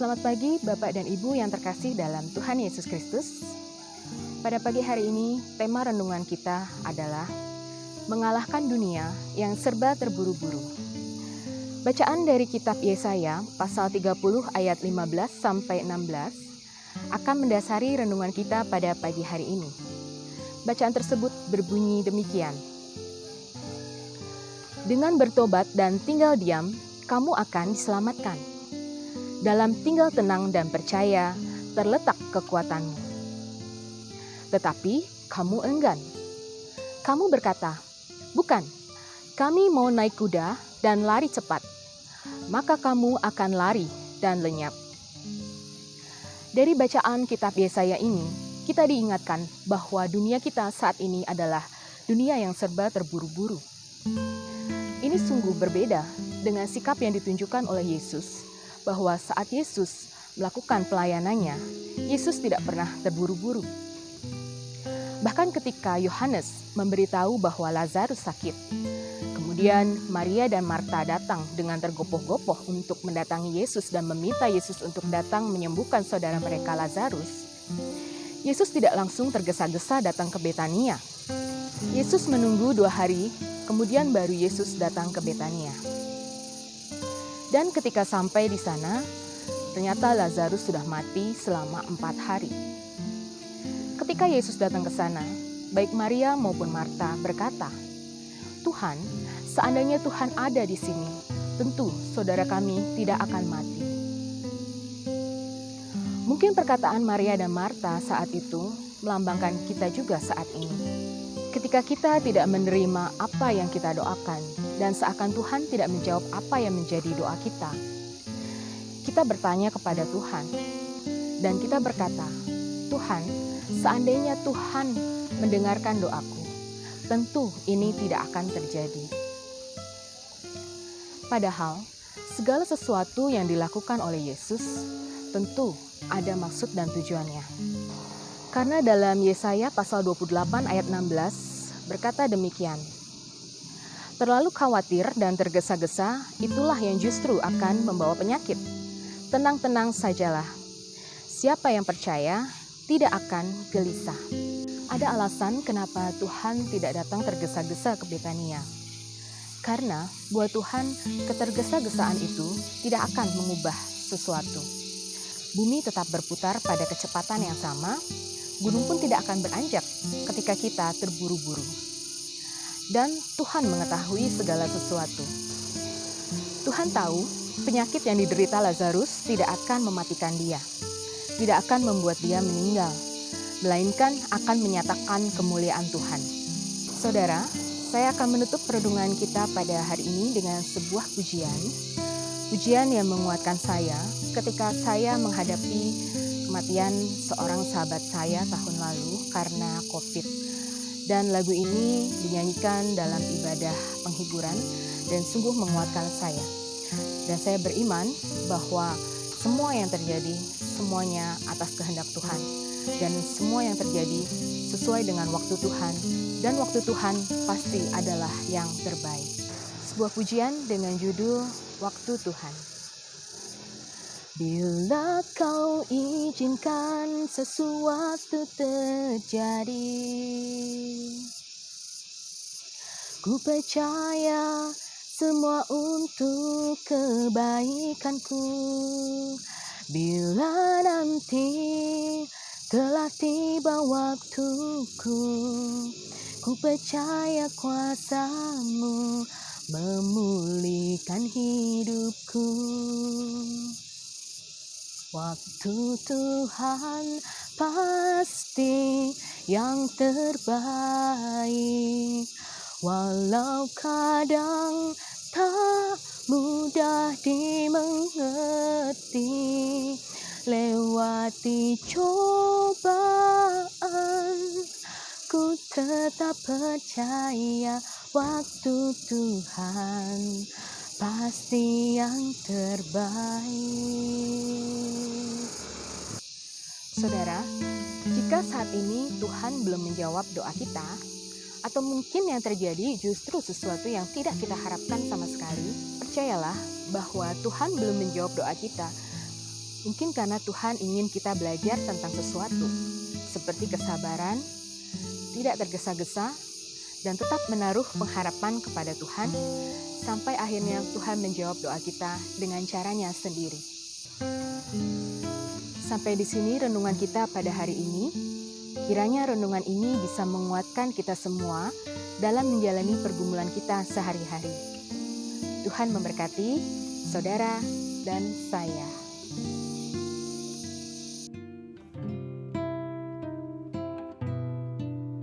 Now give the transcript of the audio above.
Selamat pagi Bapak dan Ibu yang terkasih dalam Tuhan Yesus Kristus. Pada pagi hari ini, tema renungan kita adalah mengalahkan dunia yang serba terburu-buru. Bacaan dari kitab Yesaya pasal 30 ayat 15 sampai 16 akan mendasari renungan kita pada pagi hari ini. Bacaan tersebut berbunyi demikian. Dengan bertobat dan tinggal diam, kamu akan diselamatkan. Dalam tinggal tenang dan percaya terletak kekuatanmu. Tetapi kamu enggan. Kamu berkata, "Bukan, kami mau naik kuda dan lari cepat." Maka kamu akan lari dan lenyap. Dari bacaan kitab Yesaya ini, kita diingatkan bahwa dunia kita saat ini adalah dunia yang serba terburu-buru. Ini sungguh berbeda dengan sikap yang ditunjukkan oleh Yesus, bahwa saat Yesus melakukan pelayanannya, Yesus tidak pernah terburu-buru. Bahkan ketika Yohanes memberitahu bahwa Lazarus sakit, kemudian Maria dan Marta datang dengan tergopoh-gopoh untuk mendatangi Yesus dan meminta Yesus untuk datang menyembuhkan saudara mereka Lazarus, Yesus tidak langsung tergesa-gesa datang ke Betania. Yesus menunggu 2 hari, kemudian baru Yesus datang ke Betania. Dan ketika sampai di sana, ternyata Lazarus sudah mati selama 4 hari. Ketika Yesus datang ke sana, baik Maria maupun Marta berkata, "Tuhan, seandainya Tuhan ada di sini, tentu saudara kami tidak akan mati." Mungkin perkataan Maria dan Marta saat itu melambangkan kita juga saat ini. Ketika kita tidak menerima apa yang kita doakan, dan seakan Tuhan tidak menjawab apa yang menjadi doa kita, kita bertanya kepada Tuhan, dan kita berkata, "Tuhan, seandainya Tuhan mendengarkan doaku, tentu ini tidak akan terjadi." Padahal, segala sesuatu yang dilakukan oleh Yesus tentu ada maksud dan tujuannya. Karena dalam Yesaya pasal 28 ayat 16 berkata demikian, "Terlalu khawatir dan tergesa-gesa, itulah yang justru akan membawa penyakit. Tenang-tenang sajalah. Siapa yang percaya tidak akan gelisah." Ada alasan kenapa Tuhan tidak datang tergesa-gesa ke Betania. Karena buat Tuhan, ketergesa-gesaan itu tidak akan mengubah sesuatu. Bumi tetap berputar pada kecepatan yang sama, gunung pun tidak akan beranjak ketika kita terburu-buru. Dan Tuhan mengetahui segala sesuatu. Tuhan tahu penyakit yang diderita Lazarus tidak akan mematikan dia, tidak akan membuat dia meninggal, melainkan akan menyatakan kemuliaan Tuhan. Saudara, saya akan menutup renungan kita pada hari ini dengan sebuah pujian yang menguatkan saya ketika saya menghadapi kematian seorang sahabat saya tahun lalu karena COVID. Dan lagu ini dinyanyikan dalam ibadah penghiburan dan sungguh menguatkan saya. Dan saya beriman bahwa semua yang terjadi, semuanya atas kehendak Tuhan. Dan semua yang terjadi sesuai dengan waktu Tuhan. Dan waktu Tuhan pasti adalah yang terbaik. Sebuah pujian dengan judul Waktu Tuhan. Bila kau izinkan sesuatu terjadi, ku percaya semua untuk kebaikanku. Bila nanti telah tiba waktuku, ku percaya kuasa-Mu memulihkan hidupku. Waktu Tuhan pasti yang terbaik, walau kadang tak mudah dimengerti. Lewati cobaan, ku tetap percaya waktu Tuhan pasti yang terbaik. Saudara, jika saat ini Tuhan belum menjawab doa kita, atau mungkin yang terjadi justru sesuatu yang tidak kita harapkan sama sekali, percayalah bahwa Tuhan belum menjawab doa kita Mungkin karena Tuhan ingin kita belajar tentang sesuatu, seperti kesabaran, tidak tergesa-gesa, dan tetap menaruh pengharapan kepada Tuhan, sampai akhirnya Tuhan menjawab doa kita dengan caranya sendiri. Sampai di sini renungan kita pada hari ini. Kiranya renungan ini bisa menguatkan kita semua dalam menjalani pergumulan kita sehari-hari. Tuhan memberkati saudara dan saya.